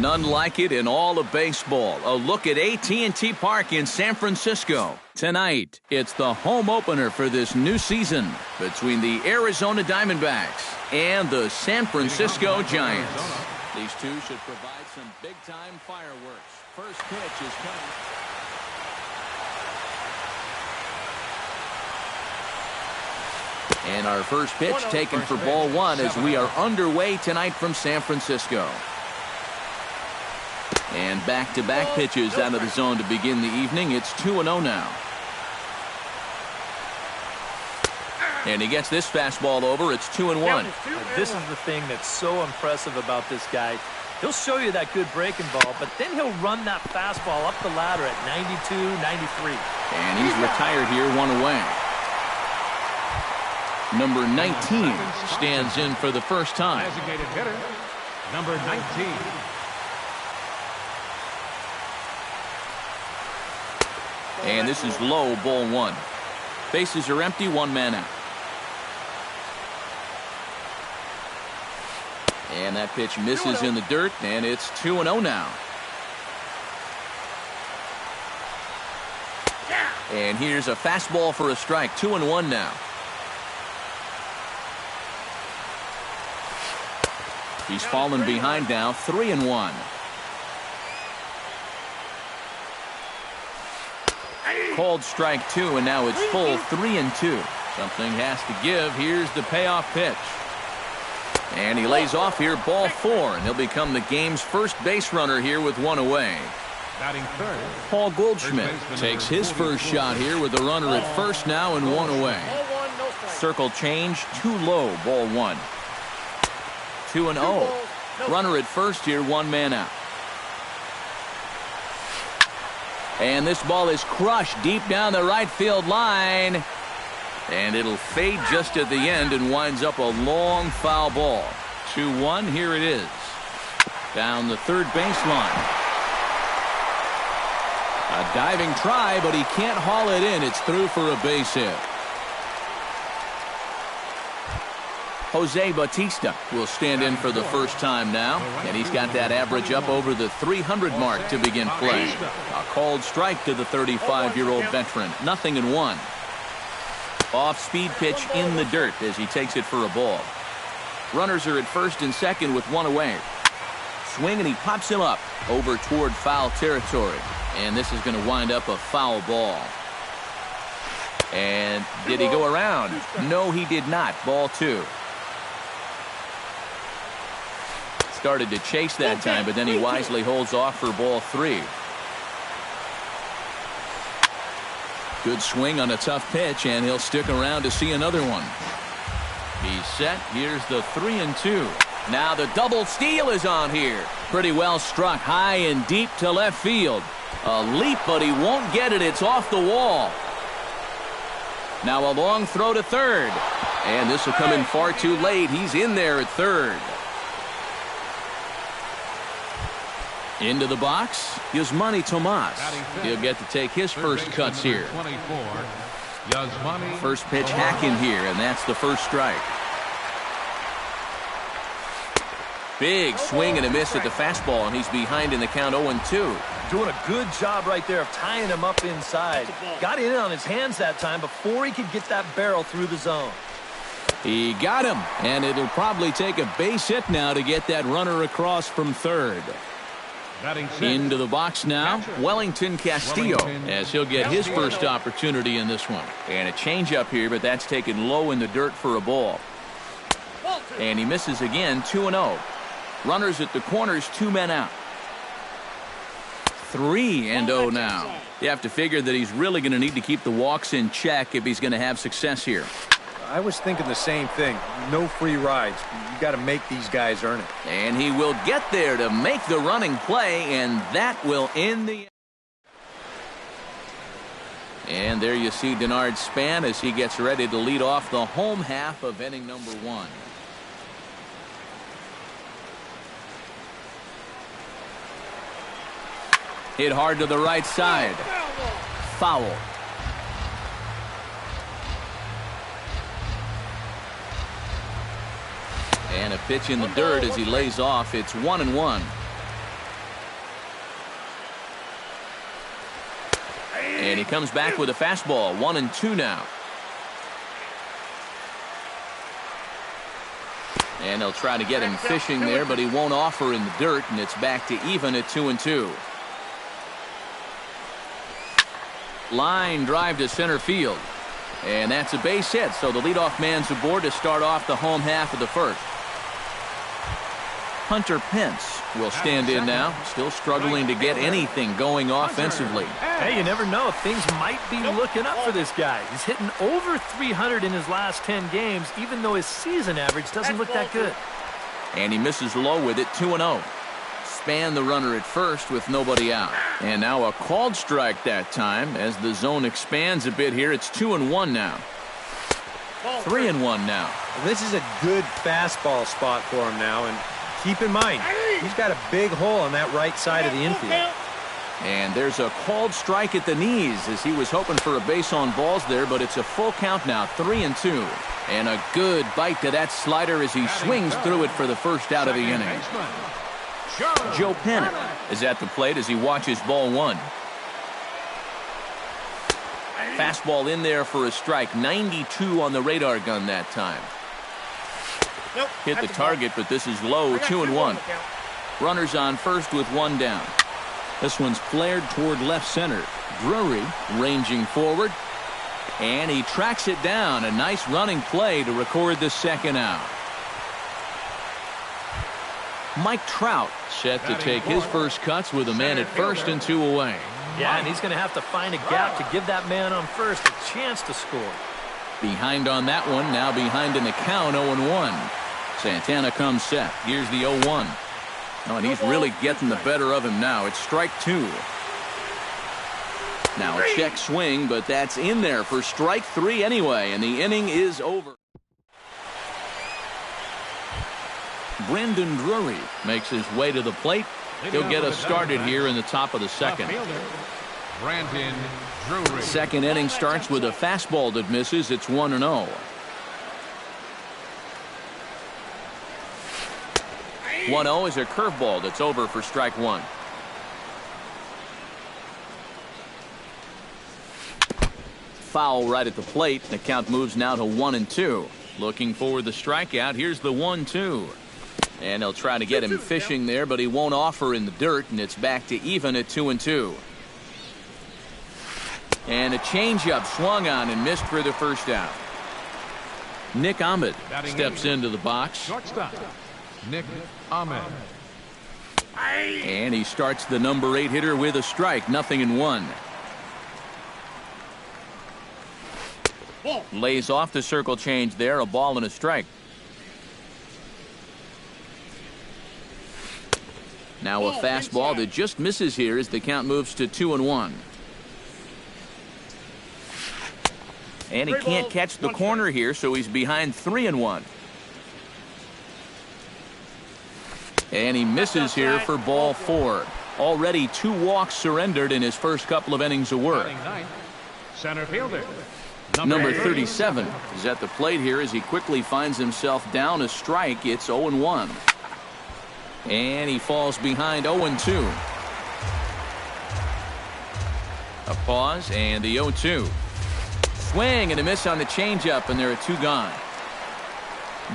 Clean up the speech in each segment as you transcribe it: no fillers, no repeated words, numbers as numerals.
None like it in all of baseball. A look at AT&T Park in San Francisco. Tonight, it's the home opener for this new season between the Arizona Diamondbacks and the San Francisco Giants. These two should provide some big-time fireworks. First pitch is coming. And our first pitch taken for ball one as we are underway tonight from San Francisco. And back-to-back pitches out of the zone to begin the evening. It's 2-0 now. And he gets this fastball over. It's 2-1. This is the thing that's so impressive about this guy. He'll show you that good breaking ball, but then he'll run that fastball up the ladder at 92, 93. And he's retired here, one away. Number 19 stands in for the first time. Designated hitter, number 19. And this is low, ball one. Bases are empty, one man out. And that pitch misses in the dirt, and it's 2-0 now. And here's a fastball for a strike, 2-1 now. He's fallen behind now, 3-1. Called strike two, and now it's full 3-2. Something has to give. Here's the payoff pitch. And he lays off here, ball four, and he'll become the game's first base runner here with one away. Batting third, Paul Goldschmidt takes his first shot here with a runner at first now and one away. Circle change, too low, ball one. 2-0. Runner at first here, one man out. And this ball is crushed deep down the right field line. And it'll fade just at the end and winds up a long foul ball. 2-1, here it is. Down the third baseline. A diving try, but he can't haul it in. It's through for a base hit. Jose Bautista will stand in for the first time now, and he's got that average up over the 300 mark to begin play. A called strike to the 35-year-old veteran. 0-1. Off-speed pitch in the dirt as he takes it for a ball. Runners are at first and second with one away. Swing, and he pops him up over toward foul territory. And this is going to wind up a foul ball. And did he go around? No, he did not. Ball two. Started to chase that time, but then he wisely holds off for ball three. Good swing on a tough pitch, and he'll stick around to see another one. He's set. Here's the 3-2. Now the double steal is on here. Pretty well struck high and deep to left field. A leap, but he won't get it. It's off the wall. Now a long throw to third. And this will come in far too late. He's in there at third. Into the box, Yasmani Tomas. He'll get to take his first cuts here. First pitch hack in here, and that's the first strike. Big swing and a miss at the fastball, and he's behind in the count 0-2. Doing a good job right there of tying him up inside. Got in on his hands that time before he could get that barrel through the zone. He got him, and it'll probably take a base hit now to get that runner across from third. Into the box now, Wellington Castillo, as he'll get his first opportunity in this one. And a changeup here, but that's taken low in the dirt for a ball. And he misses again, 2-0. Runners at the corners, two men out. 3-0 now. You have to figure that he's really going to need to keep the walks in check if he's going to have success here. I was thinking the same thing. No free rides. You got to make these guys earn it. And he will get there to make the running play, and that will end the... And there you see Denard Span as he gets ready to lead off the home half of inning number one. Hit hard to the right side. Foul. And a pitch in the dirt as he lays off. It's 1-1. he comes back with a fastball. 1-2 now. And they'll try to get him fishing there, but he won't offer in the dirt, and it's back to even at 2-2. Line drive to center field. And that's a base hit, so the leadoff man's aboard to start off the home half of the first. Hunter Pence will stand in now, still struggling to get anything going offensively. Hey, you never know. Things might be looking up for this guy. He's hitting over 300 in his last 10 games, even though his season average doesn't look that good. And he misses low with it, 2-0. Span the runner at first with nobody out. And now a called strike that time as the zone expands a bit here. It's 2-1 now. 3-1 now. This is a good fastball spot for him now, and keep in mind, he's got a big hole on that right side of the infield. And there's a called strike at the knees as he was hoping for a base on balls there, but it's a full count now, 3-2. And a good bite to that slider as he swings through it for the first out of the inning. Joe Pennant is at the plate as he watches ball one. Fastball in there for a strike. 92 on the radar gun that time. Hit the target, but this is low. 2-1. Runners on first with one down. This one's flared toward left center. Drury ranging forward. And he tracks it down. A nice running play to record the second out. Mike Trout set to take his first cuts with a man at first and 2 away. Yeah, and he's going to have to find a gap to give that man on first a chance to score. Behind on that one, now behind in the count, 0-1. Santana comes set. Here's the 0-1. Oh, and he's really getting the better of him now. It's strike 2. Now a check swing, but that's in there for strike 3 anyway, and the inning is over. Brendan Drury makes his way to the plate. He'll get us started here in the top of the second. Brandon Drury. Second inning starts with a fastball that misses. It's 1-0. 1-0 is a curveball that's over for strike 1. Foul right at the plate. The count moves now to 1-2. Looking for the strikeout. Here's the 1-2. And they'll try to get him fishing there, but he won't offer in the dirt, and it's back to even at 2-2. And a changeup swung on and missed for the first out. Nick Ahmed steps into the box. Shortstop, Nick Ahmed. And he starts the number 8 hitter with a strike, 0-1. Lays off the circle change there, a ball and a strike. Now a fastball that just misses here as the count moves to 2-1. And he can't catch the corner here, so he's behind 3-1. And he misses here for ball 4. Already 2 walks surrendered in his first couple of innings of work. Center fielder. Number 37 is at the plate here as he quickly finds himself down a strike. It's 0-1. And he falls behind 0-2. A pause and the 0-2. Swing and a miss on the changeup, and there are 2 gone.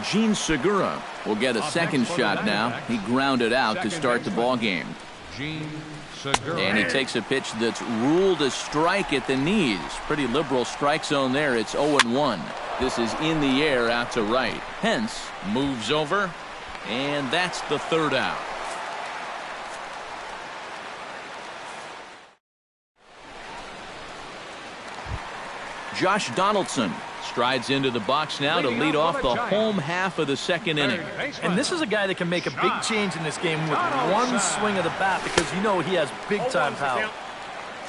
Gene Segura will get a second shot now. He grounded out to start the ball game. Gene Segura. And he takes a pitch that's ruled a strike at the knees. Pretty liberal strike zone there. It's 0-1. This is in the air out to right. Pence moves over. And that's the third out. Josh Donaldson strides into the box now to lead off the home half of the second inning. And this is a guy that can make a big change in this game with one swing of the bat because you know he has big-time power.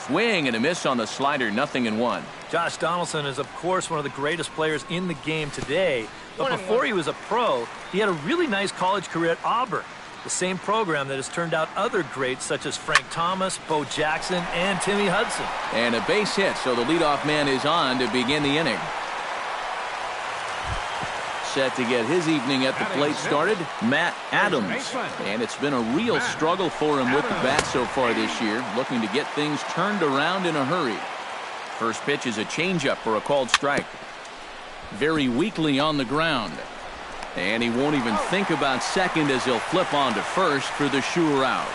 Swing and a miss on the slider, 0-1. Josh Donaldson is, of course, one of the greatest players in the game today. But before he was a pro, he had a really nice college career at Auburn, the same program that has turned out other greats such as Frank Thomas, Bo Jackson, and Timmy Hudson. And a base hit, so the leadoff man is on to begin the inning. Set to get his evening at the plate started, Matt Adams. And it's been a real struggle for him with the bat so far this year, looking to get things turned around in a hurry. First pitch is a changeup for a called strike. Very weakly on the ground. And he won't even think about second as he'll flip on to first for the sure out.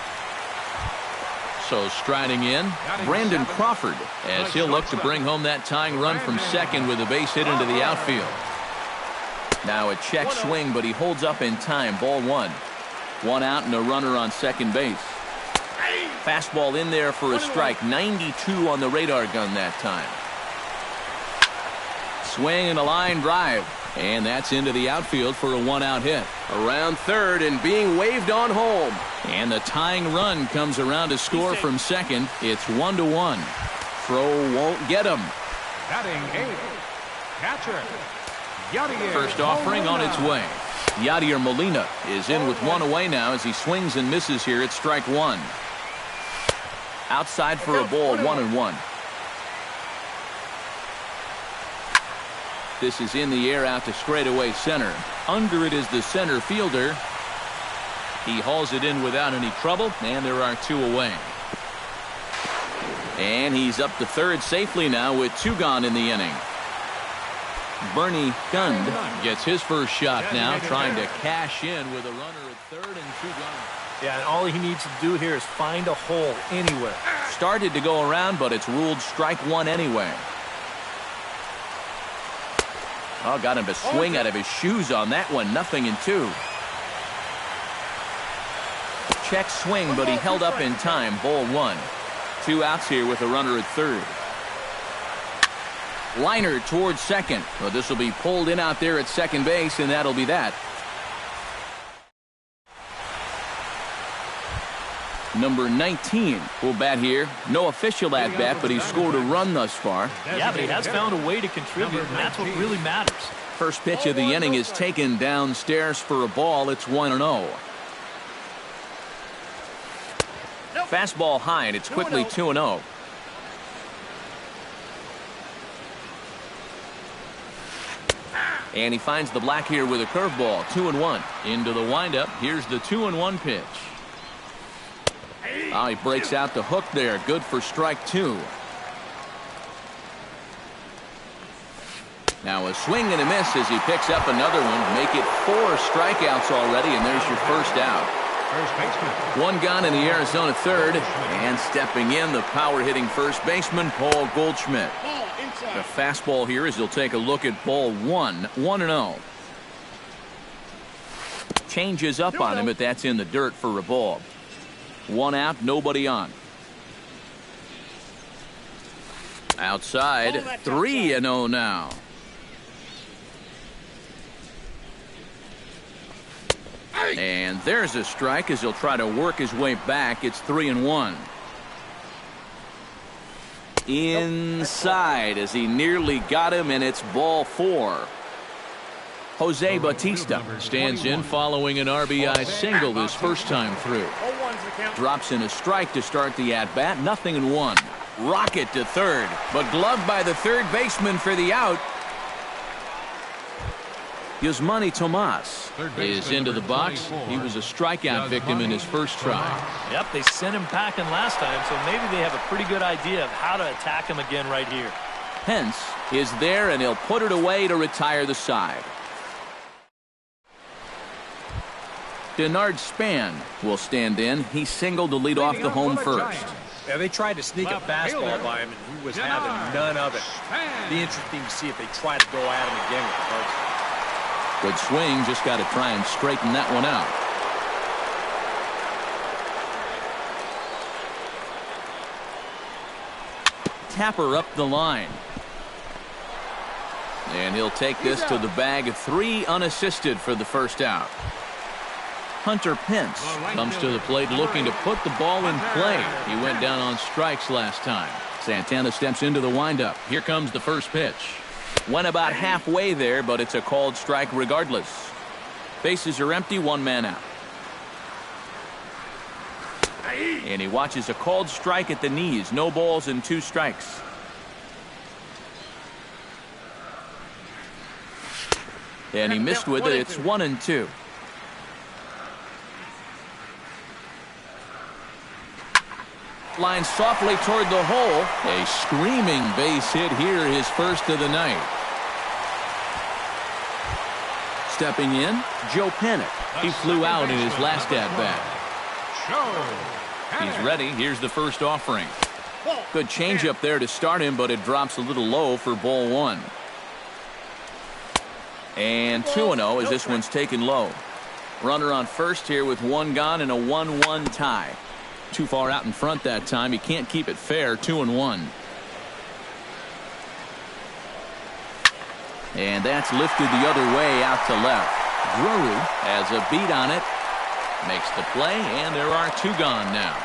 So striding in, Brandon Crawford, as he'll look to bring home that tying run from second with a base hit into the outfield. Now a check swing, but he holds up in time. Ball one. One out and a runner on second base. Fastball in there for a strike. 92 on the radar gun that time. Swing and a line drive. And that's into the outfield for a one-out hit. Around third and being waved on home. And the tying run comes around to score from second. It's 1-1. Throw won't get him. Batting eighth, catcher, Yadier. First offering on its way. Yadier Molina is in with one away now as he swings and misses here at strike one. Outside for a ball, 1-1. This is in the air out to straightaway center. Under it is the center fielder. He hauls it in without any trouble, and there are two away. And he's up to third safely now with two gone in the inning. Bernie Gund gets his first shot now, trying to cash in with a runner at third and two gone. Yeah, and all he needs to do here is find a hole anywhere. Started to go around, but it's ruled strike one anyway. Oh, got him to swing out of his shoes on that one. 0-2. Check swing, but he held up in time. Ball one. Two outs here with a runner at third. Liner towards second. Well, this will be pulled in out there at second base, and that'll be that. Number 19 will bat here. No official at bat, but he's scored a run thus far. Yeah, but he has found a way to contribute, and that's what really matters. First pitch of the inning is taken downstairs for a ball. It's 1-0. Fastball high, and it's quickly 2-0. And he finds the black here with a curveball. 2-1. Into the windup. Here's the 2-1 pitch. Oh, he breaks out the hook there. Good for strike two. Now a swing and a miss as he picks up another one. Make it 4 strikeouts already, and there's your first out. First baseman. One gone in the Arizona third. And stepping in, the power-hitting first baseman, Paul Goldschmidt. The fastball here as he'll take a look at ball one. 1-0. Changes up on him, but that's in the dirt for a ball. One out, nobody on. Outside, 3-0 now. And there's a strike as he'll try to work his way back. It's 3-1. Inside as he nearly got him, and it's ball 4. Jose Bautista stands in following an RBI single his first time through. Drops in a strike to start the at-bat. 0-1. Rocket to third, but gloved by the third baseman for the out. Yusmani Tomas is into the box. He was a strikeout victim in his first try. Yep, they sent him packing last time, so maybe they have a pretty good idea of how to attack him again right here. Pence is there, and he'll put it away to retire the side. Denard Span will stand in. He singled to lead off the home first. Yeah, they tried to sneak a fastball by him, and he was having none of it. Be interesting to see if they try to go at him again with the first. Good swing, just got to try and straighten that one out. Tapper up the line. And he'll take this to the bag of 3 unassisted for the first out. Hunter Pence comes to the plate looking to put the ball in play. He went down on strikes last time. Santana steps into the windup. Here comes the first pitch. Went about halfway there, but it's a called strike regardless. Bases are empty, 1 man out. And he watches a called strike at the knees. No balls and 2 strikes. And he missed with it. It's 1-2. Lines softly toward the hole. A screaming base hit here, his first of the night. Stepping in, Joe Panik. He flew out in his last at-bat. He's ready. Here's the first offering. Good changeup there to start him, but it drops a little low for ball one. And 2-0 as this one's taken low. Runner on first here with one gone and a 1-1 tie. Too far out in front that time. He can't keep it fair. 2-1. And that's lifted the other way out to left. Drury has a beat on it. Makes the play, and there are two gone now.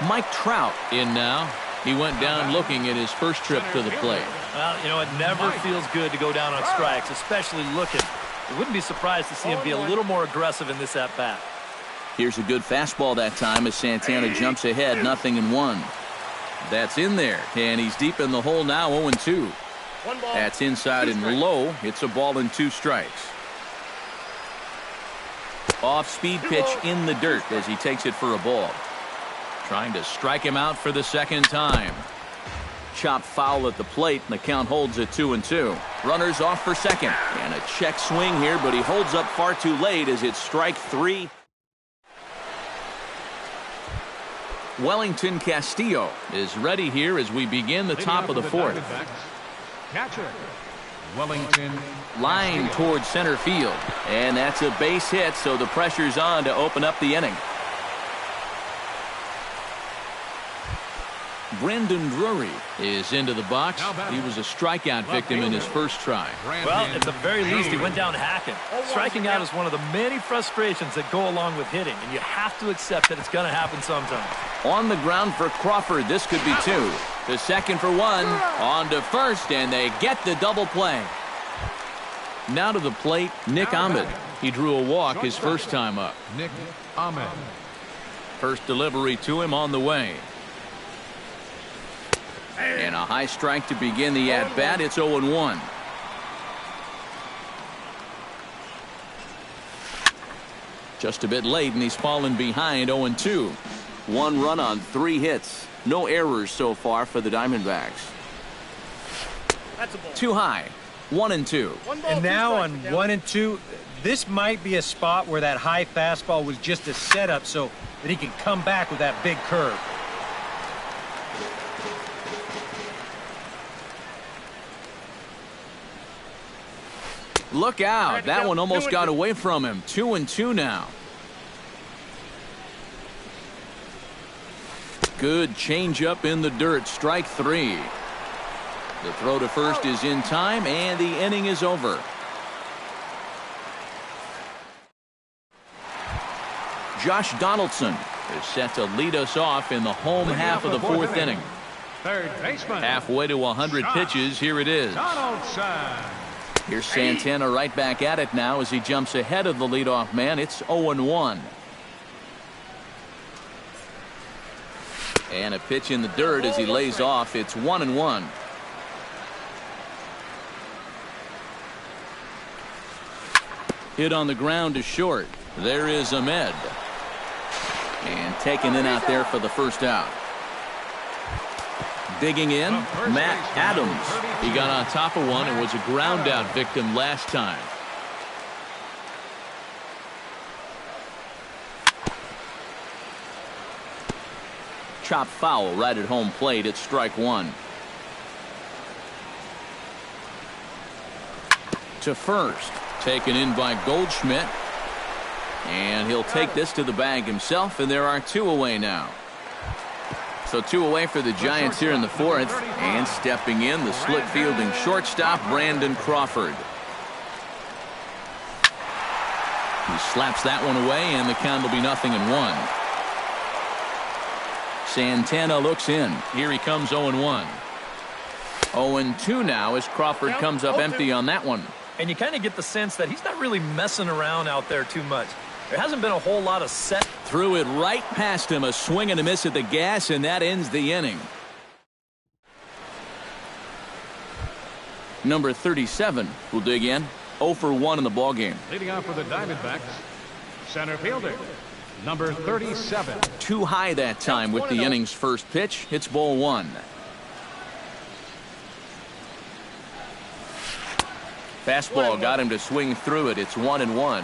Mike Trout in now. He went down looking at his first trip to the plate. Well, you know, it never feels good to go down on strikes, especially looking. I wouldn't be surprised to see him be a little more aggressive in this at-bat. Here's a good fastball that time as Santana jumps ahead, 0-1. That's in there, and he's deep in the hole now, 0-2. That's inside and low. It's a ball and 2 strikes. Off-speed pitch in the dirt as he takes it for a ball. Trying to strike him out for the second time. Chopped foul at the plate, and the count holds at 2-2. Runners off for second. And a check swing here, but he holds up far too late as it's strike 3. Wellington Castillo is ready here as we begin the top of the fourth. Catcher, Wellington. Line towards center field. And that's a base hit, so the pressure's on to open up the inning. Brandon Drury is into the box. He was a strikeout victim in his first try. Well, at the very least, he went down hacking. Striking out is one of the many frustrations that go along with hitting, and you have to accept that it's going to happen sometime. On the ground for Crawford. This could be 2. To second for 1. On to first, and they get the double play. Now to the plate, Nick Ahmed. He drew a walk his first time up. Nick Ahmed. First delivery to him on the way. And a high strike to begin the at-bat. It's 0-1. Just a bit late, and he's fallen behind 0-2. 1 run on 3 hits. No errors so far for the Diamondbacks. Too high. 1-2. And now on 1-2, this might be a spot where that high fastball was just a setup so that he can come back with that big curve. Look out. That one almost got away from him. 2-2 now. Good changeup in the dirt. Strike 3. The throw to first is in time, and the inning is over. Josh Donaldson is set to lead us off in the home half of the 4th inning. Third baseman. Halfway to 100 pitches. Here it is. Donaldson. Here's Santana right back at it now as he jumps ahead of the leadoff man. It's 0-1. And a pitch in the dirt as he lays off. It's 1-1. Hit on the ground to short. There is Ahmed. And taken in out there for the first out. Digging in, Matt Adams. He got on top of one and was a ground out victim last time. Chop foul right at home plate. It's strike 1. To first. Taken in by Goldschmidt. And he'll take this to the bag himself, and there are 2 away now. So 2 away for the Giants here in the 4th. And stepping in, the slick fielding shortstop, Brandon Crawford. He slaps that one away, and the count will be 0-1. Santana looks in. Here he comes 0-1. 0-2 now as Crawford comes up empty on that one. And you kind of get the sense that he's not really messing around out there too much. There hasn't been a whole lot of set. Threw it right past him, a swing and a miss at the gas, and that ends the inning. Number 37 will dig in. 0 for 1 in the ballgame. Leading off for the Diamondbacks, center fielder, Number 37. Too high that time with the inning's first pitch. It's ball one. Fastball got him to swing through it. It's 1-1.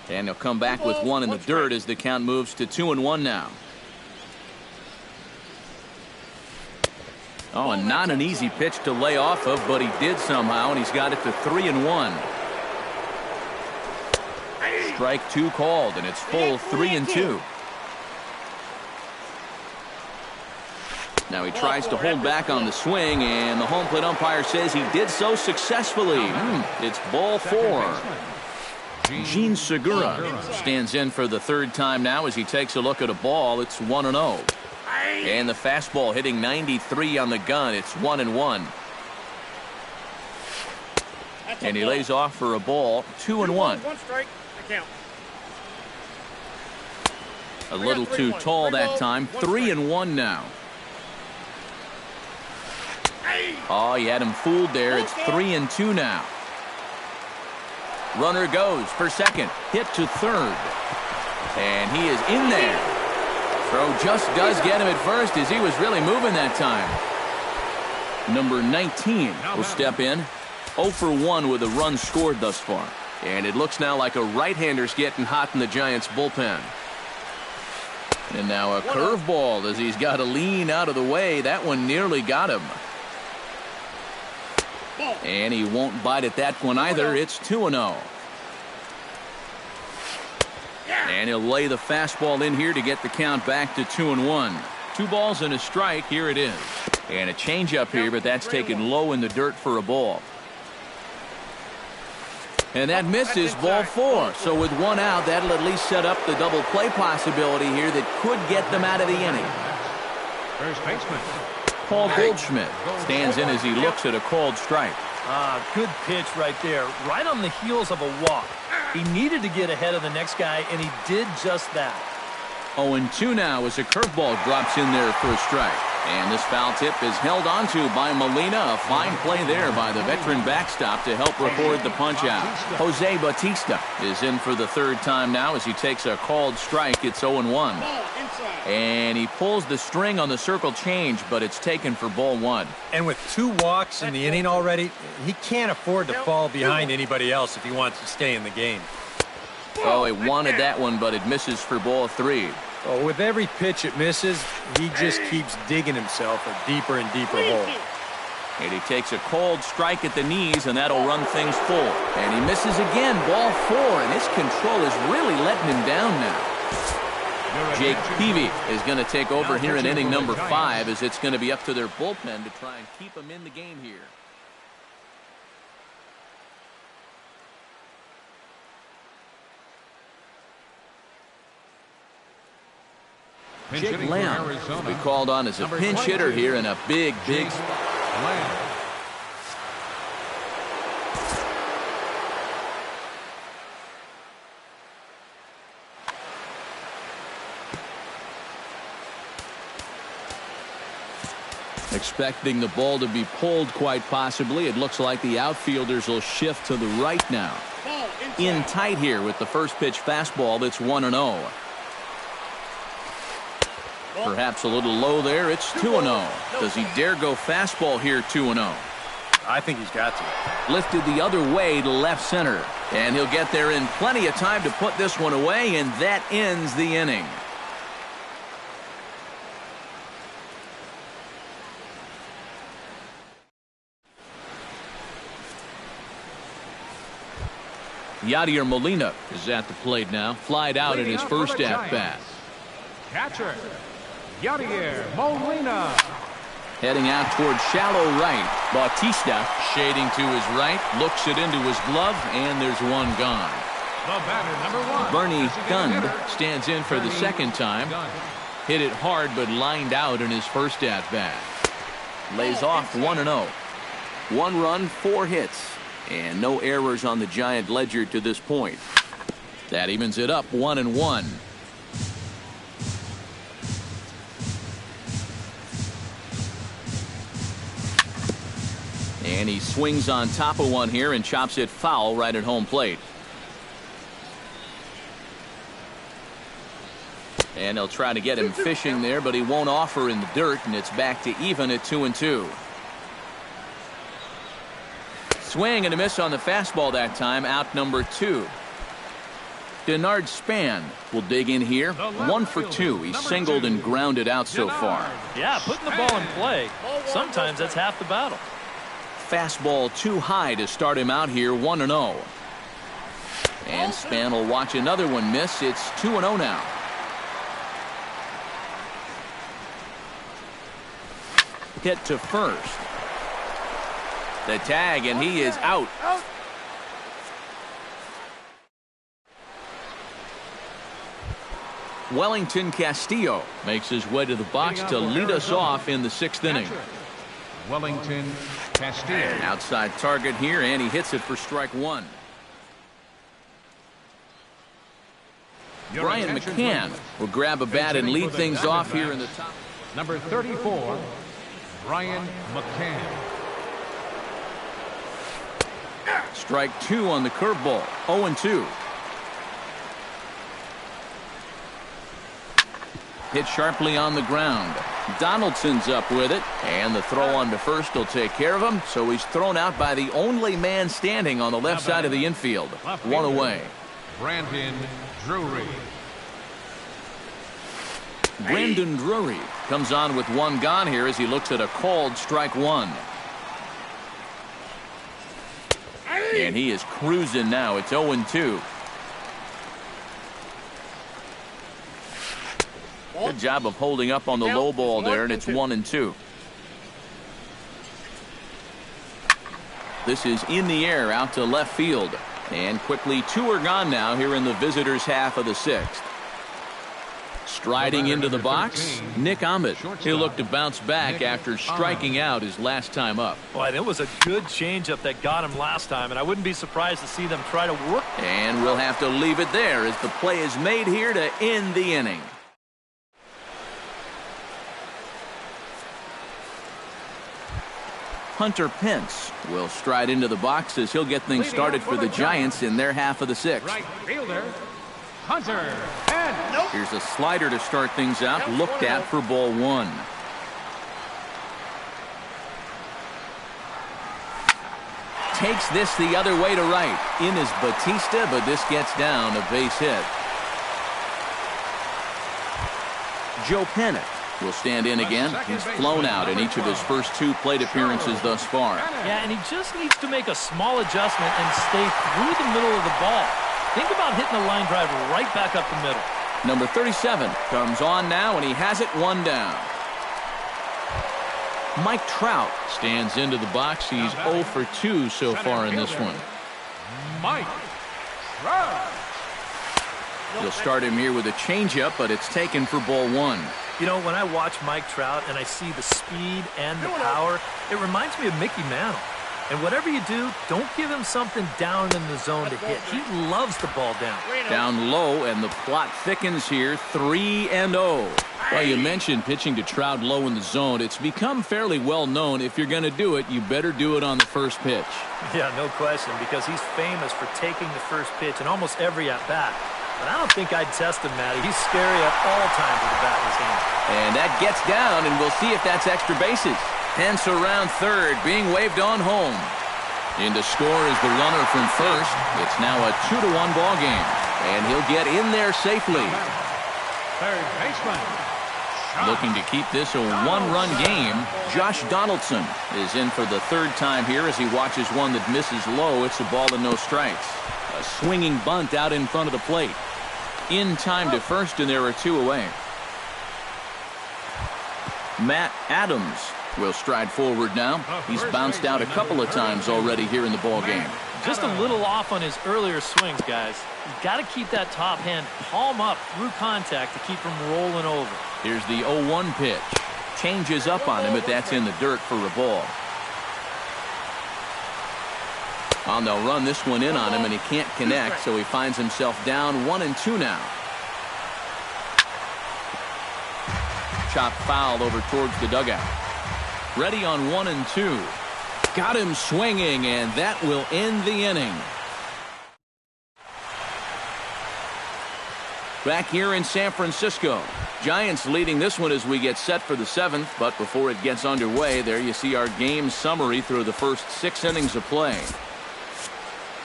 And he'll come back with one in the dirt as the count moves to 2-1 now. Oh, and not an easy pitch to lay off of, but he did somehow, and he's got it to 3-1. Strike two called, and it's full 3-2. Now he tries to hold back on the swing, and the home plate umpire says he did so successfully. It's ball four. Gene Segura stands in for the third time now as he takes a look at a ball. It's 1-0. And the fastball hitting 93 on the gun. It's 1-1. And he lays off for a ball. 2-1. One strike. Count. A little too tall that time. 3-1 now. Oh, he had him fooled there. It's 3-2 now. Runner goes for second. Hit to third. And he is in there. Throw just does get him at first as he was really moving that time. Number 19 will step in. 0 for 1 with a run scored thus far. And it looks now like a right-hander's getting hot in the Giants' bullpen. And now a curveball as he's got to lean out of the way. That one nearly got him. And he won't bite at that one either. It's 2-0. And he'll lay the fastball in here to get the count back to 2-1. 2 balls and a strike. Here it is. And a changeup here, but that's taken low in the dirt for a ball. And that misses, ball 4. So with one out, that'll at least set up the double play possibility here that could get them out of the inning. First baseman. Paul Goldschmidt stands in as he looks at a called strike. Good pitch right there, right on the heels of a walk. He needed to get ahead of the next guy, and he did just that. 0-2 now as a curveball drops in there for a strike. And this foul tip is held onto by Molina. A fine play there by the veteran backstop to help record the punch out. Jose Bautista is in for the third time now as he takes a called strike. It's 0-1. And he pulls the string on the circle change, but it's taken for ball 1. And with 2 walks in the inning already, he can't afford to fall behind anybody else if he wants to stay in the game. Oh, he wanted that one, but it misses for ball 3. Oh, with every pitch it misses, he just keeps digging himself a deeper and deeper hole. And he takes a called strike at the knees, and that'll run things full. And he misses again, ball 4, and his control is really letting him down now. Jake Peavy is going to take over here in inning number 5 as it's going to be up to their bullpen to try and keep him in the game here. Jake Lamb will be called on as a pinch hitter here in a big spot. Expecting the ball to be pulled quite possibly. It looks like the outfielders will shift to the right now. In tight here with the first pitch fastball. That's 1-0. Perhaps a little low there. It's 2-0. Does he dare go fastball here 2-0? I think he's got to. Lifted the other way to left center. And he'll get there in plenty of time to put this one away, and that ends the inning. Yadier Molina is at the plate now. Flied out in his first at-bat. Catcher, Yadier Molina. Heading out toward shallow right. Bautista shading to his right. Looks it into his glove, and there's one gone. The batter, number 1. Bernie Gund stands in for the second time. Hit it hard, but lined out in his first at-bat. Lays off 1-0. 1 run, 4 hits. And no errors on the Giant ledger to this point. That evens it up 1-1. And he swings on top of one here and chops it foul right at home plate. And they'll try to get him fishing there, but he won't offer in the dirt, and it's back to even at 2-2. Swing and a miss on the fastball that time, out number 2. Denard Span will dig in here. 1 for 2. He's singled and grounded out so far. Yeah, putting the ball in play, sometimes that's half the battle. Fastball too high to start him out here, 1-0. And Span will watch another one miss. It's 2-0 now. Hit to first. The tag, and he is out. Wellington Castillo makes his way to the box to lead us off in the 6th inning. Wellington Castillo. An outside target here, and he hits it for strike 1. Brian McCann will grab a bat and lead things off here in the top. Number 34, Brian McCann. Strike 2 on the curveball. 0-2. Hit sharply on the ground. Donaldson's up with it, and the throw on to first will take care of him, so he's thrown out by the only man standing on the left side of the infield. 1 away. Brandon Drury. Brandon Drury comes on with 1 gone here as he looks at a called strike 1. And he is cruising now. It's 0-2. Good job of holding up on the low ball there, and it's 1-2. This is in the air out to left field. And quickly 2 are gone now here in the visitors' half of the 6th. Striding into the box, Nick Ahmed. He'll look to bounce back after striking out his last time up. Boy, that was a good changeup that got him last time, and I wouldn't be surprised to see them try to work. And we'll have to leave it there as the play is made here to end the inning. Hunter Pence will stride into the box as he'll get things started for the Giants in their half of the 6th. Right fielder, Hunter Pence. Here's a slider to start things out, looked at for ball 1. Takes this the other way to right. In is Batista, but this gets down a base hit. Joe Penick will stand in again. He's flown out in each of his first 2 plate appearances thus far. Yeah, and he just needs to make a small adjustment and stay through the middle of the ball. Think about hitting a line drive right back up the middle. Number 37 comes on now, and he has it 1 down. Mike Trout stands into the box. He's 0 for 2 so far in this one. Mike Trout. You'll start him here with a changeup, but it's taken for ball 1. You know, when I watch Mike Trout and I see the speed and the power, it reminds me of Mickey Mantle. And whatever you do, don't give him something down in the zone to hit. He loves the ball down. Down low, and the plot thickens here, 3-0. Well, you mentioned pitching to Trout low in the zone. It's become fairly well known if you're going to do it, you better do it on the first pitch. Yeah, no question, because he's famous for taking the first pitch in almost every at-bat. But I don't think I'd test him, Matty. He's scary at all times with the bat in his hand. And that gets down, and we'll see if that's extra bases. Pence around third, being waved on home. In to score is the runner from first. It's now a 2-1 ball game, and he'll get in there safely. Third baseman. Looking to keep this a 1-run game. Josh Donaldson is in for the 3rd time here as he watches one that misses low. It's a ball and no strikes. A swinging bunt out in front of the plate. In time to first, and there are 2 away. Matt Adams will stride forward now. He's bounced out a couple of times already here in the ball game. Just a little off on his earlier swings, guys. You've got to keep that top hand palm up through contact to keep him rolling over. Here's the 0-1 pitch. Changes up on him, but that's in the dirt for a ball. And they'll run this one in on him, and he can't connect, so he finds himself down 1-2 now. Chop foul over towards the dugout. Ready on 1-2. Got him swinging, and that will end the inning. Back here in San Francisco, Giants leading this one as we get set for the 7th, but before it gets underway, there you see our game summary through the first 6 innings of play.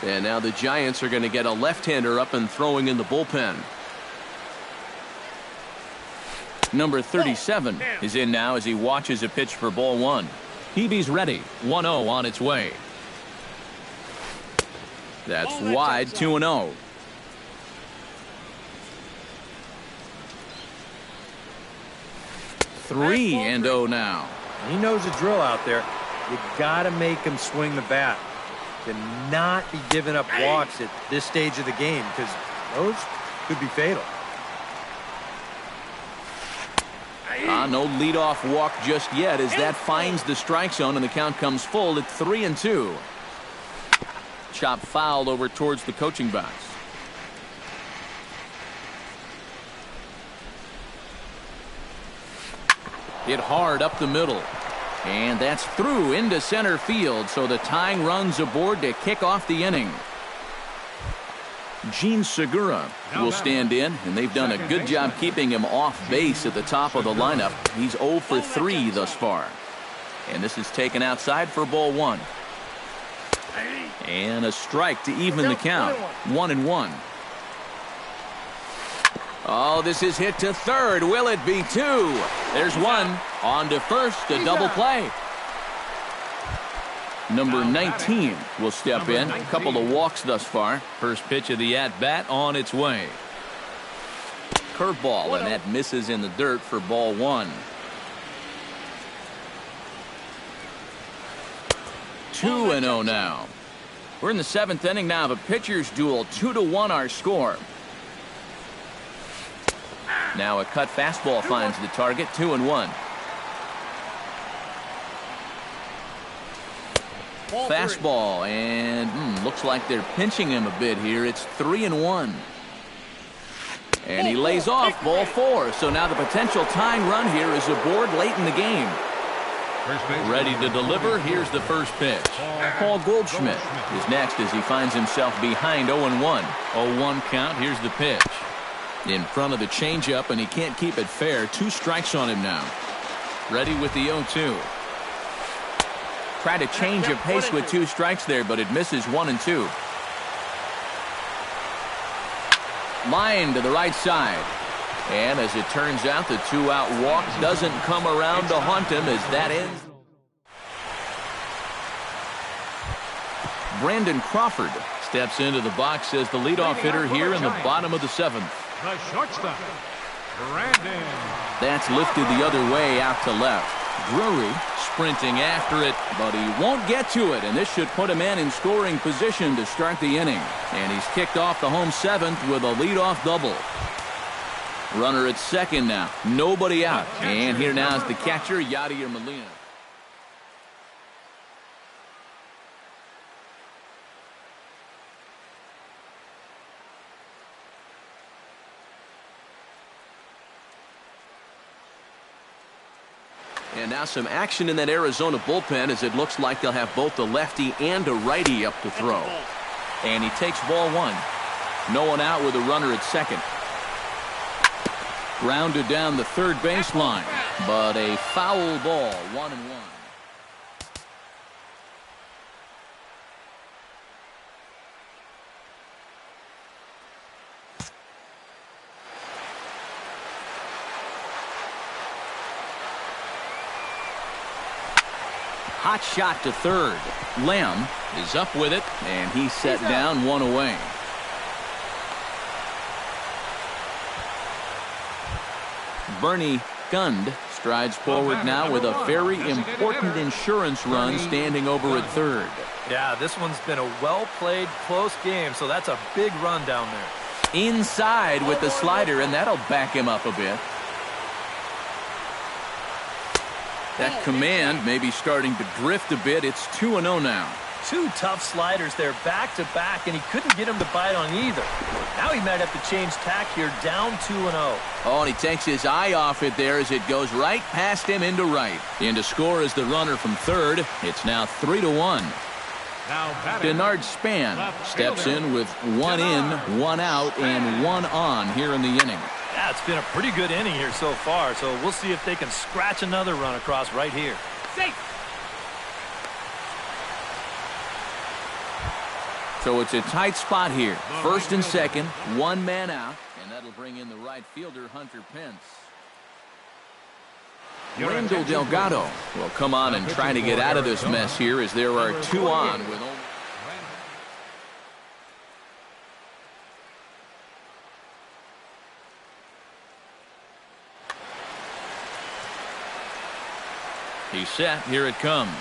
And now the Giants are going to get a left-hander up and throwing in the bullpen. Number 37 is in now as he watches a pitch for ball 1. Hebe's ready. 1-0 on its way. That's wide, 2-0. 3-0 now. He knows the drill out there. You got to make him swing the bat. Cannot be giving up walks at this stage of the game because those could be fatal. No leadoff walk just yet as that finds the strike zone and the count comes full at 3-2. Chop fouled over towards the coaching box. Hit hard up the middle. And that's through into center field, so the tying run's aboard to kick off the inning. Gene Segura will stand in, and they've done a good job keeping him off base at the top of the lineup. He's 0 for 3 thus far. And this is taken outside for ball 1. And a strike to even the count. 1-1. Oh, this is hit to third. Will it be 2? There's 1. On to first, a double play. Number 19 will step in. A couple of walks thus far. First pitch of the at-bat on its way. Curveball, and that misses in the dirt for ball 1. 2-0 now. We're in the 7th inning now of a pitcher's duel. 2-1 our score. Now a cut fastball finds the target. 2-1. Fastball, and looks like they're pinching him a bit here. It's 3-1. And he lays off ball 4. So now the potential tying run here is aboard late in the game. Ready to deliver. Here's the first pitch. Paul Goldschmidt is next as he finds himself behind 0-1. 0-1 count. Here's the pitch. In front of the changeup, and he can't keep it fair. 2 strikes on him now. Ready with the 0-2. Tried to change of pace with 2 strikes there, but it misses 1-2. Line to the right side. And as it turns out, the 2-out walk doesn't come around to haunt him as that ends. Brandon Crawford steps into the box as the leadoff hitter here in the bottom of the 7th. The shortstop, Brandon. That's lifted the other way out to left. Drury sprinting after it, but he won't get to it, and this should put a man in scoring position to start the inning. And he's kicked off the home 7th with a leadoff double. Runner at second now, nobody out. And here now is the catcher, Yadier Molina. And now some action in that Arizona bullpen as it looks like they'll have both the lefty and a righty up to throw. And he takes ball 1. No one out with a runner at second. Grounded down the third baseline, but a foul ball, 1-1. Hot shot to third. Lamb is up with it, and he's set down 1 away. Bernie Gund strides forward now with a very important insurance run standing over at third. Yeah, this one's been a well-played, close game, so that's a big run down there. Inside with the slider, and that'll back him up a bit. That command may be starting to drift a bit. It's 2-0 now. Two tough sliders there back to back, and he couldn't get him to bite on either. Now he might have to change tack here, down 2-0. Oh, and he takes his eye off it there as it goes right past him into right. In to score is the runner from third. It's now 3-1. Denard Span steps in with 1 in, 1 out, and 1 on here in the inning. Yeah, it's been a pretty good inning here so far, so we'll see if they can scratch another run across right here. Safe. So it's a tight spot here. First and second, 1 man out, and that'll bring in the right fielder, Hunter Pence. Randall Delgado will come on and try to get out of this mess here as there are 2 on with only... He's set. Here it comes.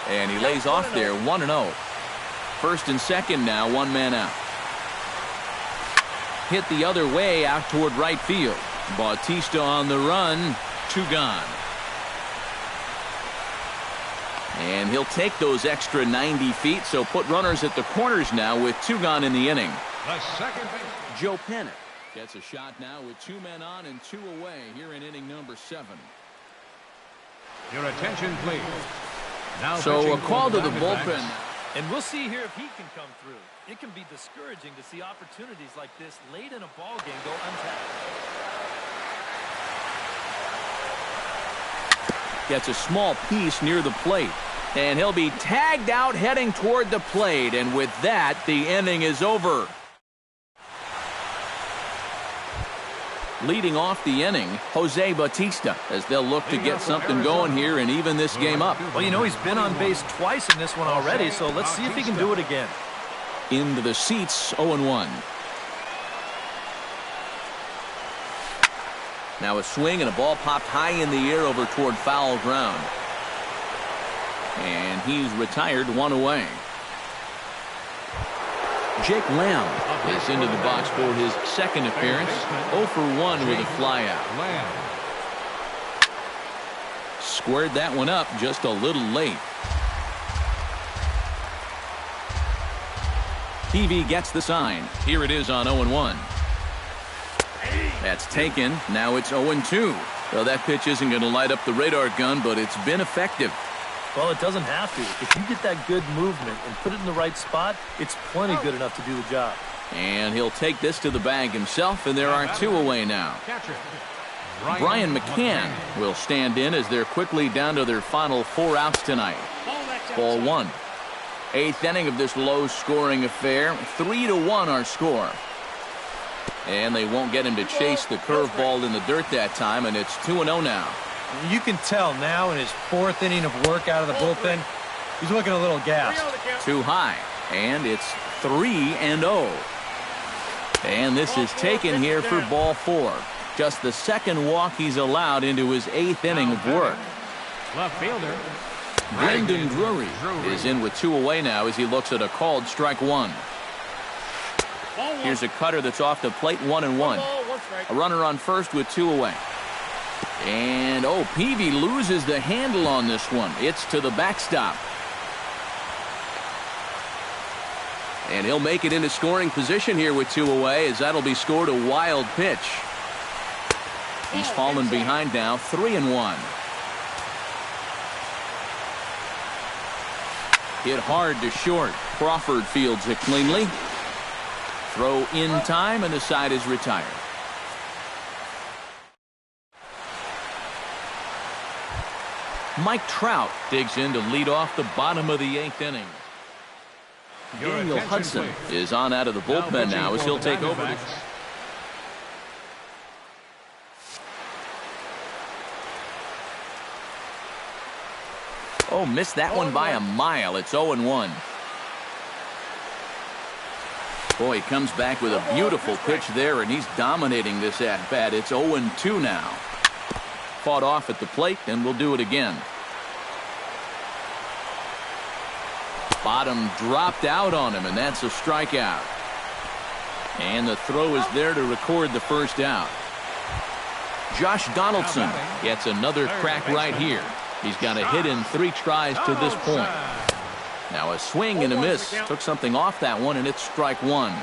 And he lays off there, 1-0. First and second now, 1 man out. Hit the other way out toward right field. Bautista on the run. 2 gone. And he'll take those extra 90 feet, so put runners at the corners now with 2 gone in the inning. The second base. Joe Penick gets a shot now with 2 men on and 2 away here in inning number 7. Your attention, please. Now So a call to the bullpen. And we'll see here if he can come through. It can be discouraging to see opportunities like this late in a ball game go untapped. Gets a small piece near the plate. And he'll be tagged out heading toward the plate. And with that, the inning is over. Leading off the inning, Jose Bautista, as they'll look to get something going here and even this game up. Well, you know, he's been on base twice in this one already, so let's see if he can do it again. Into the seats, 0-1. Now a swing and a ball popped high in the air over toward foul ground. And he's retired, 1 away. Jake Lamb is into the box for his second appearance. 0 for 1 with a flyout. Squared that one up just a little late. TV gets the sign. Here it is on 0-1. That's taken. Now it's 0-2. Well, that pitch isn't going to light up the radar gun, but it's been effective. Well, it doesn't have to. If you get that good movement and put it in the right spot, it's plenty good enough to do the job. And he'll take this to the bag himself, and there are 2 away now. Brian McCann will stand in as they're quickly down to their final 4 outs tonight. Ball 1. 8th inning of this low-scoring affair. 3-1 our score. And they won't get him to chase the curveball in the dirt that time, and it's 2-0 now. You can tell now in his 4th inning of work out of the bullpen, he's looking a little gassed. Too high, and it's 3-0. And this is taken here for ball 4. Just the 2nd walk he's allowed into his 8th inning of work. Left fielder. Brendan Drury is in with 2 away now as he looks at a called strike 1. Here's a cutter that's off the plate, 1-1. A runner on first with 2 away. And, Peavy loses the handle on this one. It's to the backstop. And he'll make it into scoring position here with 2 away as that'll be scored a wild pitch. He's fallen behind now, 3-1. Hit hard to short. Crawford fields it cleanly. Throw in time, and the side is retired. Mike Trout digs in to lead off the bottom of the 8th inning. Daniel Hudson is on out of the bullpen now as he'll take over. Missed that one by a mile. It's 0-1. Boy, he comes back with a beautiful pitch there, and he's dominating this at-bat. It's 0-2 now. Fought off at the plate, and we'll do it again. Bottom dropped out on him, and that's a strikeout. And the throw is there to record the first out. Josh Donaldson gets another crack right here. He's got a hit in 3 tries to this point. Now a swing and a miss. Took something off that one, and it's strike one.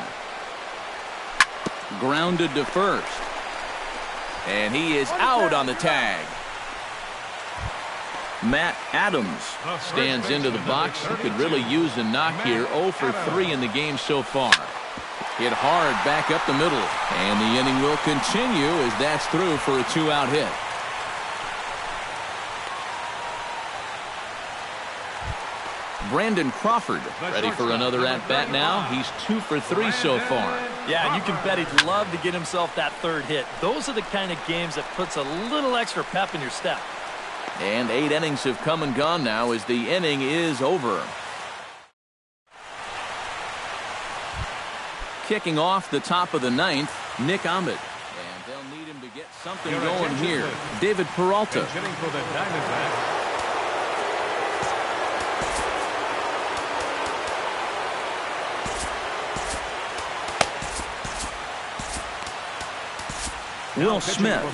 Grounded to first. And he is out on the tag. Matt Adams stands into the box. He could really use a knock here. 0 for 3 in the game so far. Hit hard back up the middle. And the inning will continue as that's through for a 2-out hit. Brandon Crawford ready for another at-bat now. He's 2 for 3 so far. Yeah, and you can bet he'd love to get himself that third hit. Those are the kind of games that puts a little extra pep in your step. And 8 innings have come and gone now as the inning is over. Kicking off the top of the 9th, Nick Ahmed. And they'll need him to get something going here. David Peralta. Hitting for the Diamondbacks. Will Smith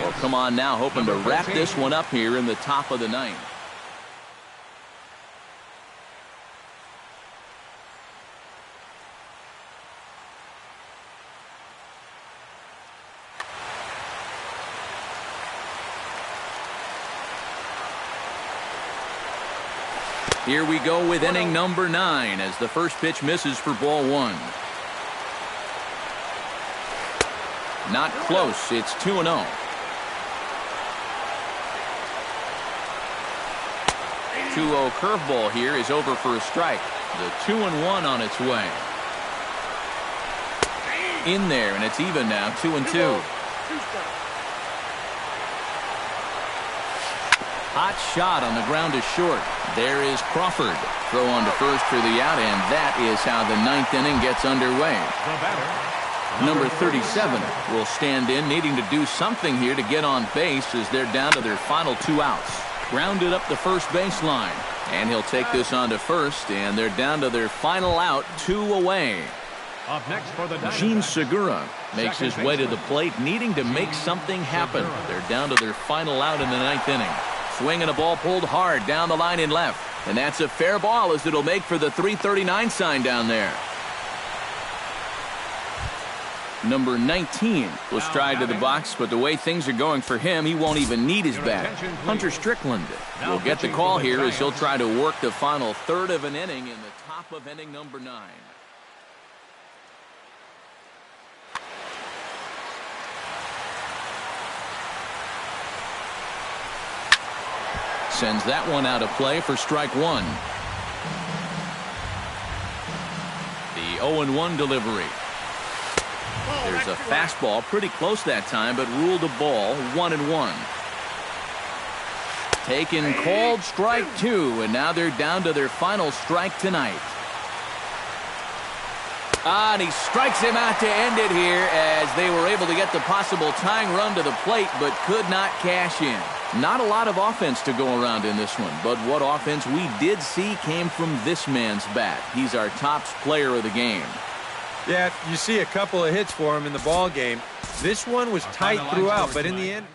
will come on now, hoping to wrap this one up here in the top of the 9th. Here we go with inning number 9 as the first pitch misses for ball 1. Not close. It's 2-0. 2-0 curveball here is over for a strike. The 2-1 on its way. In there, and it's even now, 2-2. Hot shot on the ground is short. There is Crawford. Throw on to first for the out, and that is how the 9th inning gets underway. The batter. Number 37 will stand in, needing to do something here to get on base as they're down to their final 2 outs. Grounded up the first baseline, and he'll take this on to first, and they're down to their final out, 2 away. Up next for the Gene Diamondbacks. Segura makes his way to the plate, needing to make something happen. They're down to their final out in the 9th inning. Swinging a ball pulled hard down the line in left, and that's a fair ball as it'll make for the 339 sign down there. Number 19 will stride to the box, but the way things are going for him, he won't even need his bat. Hunter Strickland will get the call here as he'll try to work the final third of an inning in the top of inning number 9. Sends that one out of play for strike 1. The 0-1 delivery. There's a fastball pretty close that time, but ruled a ball, 1-1. Taken called strike 2, and now they're down to their final strike tonight. And he strikes him out to end it here as they were able to get the possible tying run to the plate, but could not cash in. Not a lot of offense to go around in this one, but what offense we did see came from this man's bat. He's our top player of the game. Yeah, you see a couple of hits for him in the ball game. This one was tight throughout, but in the end,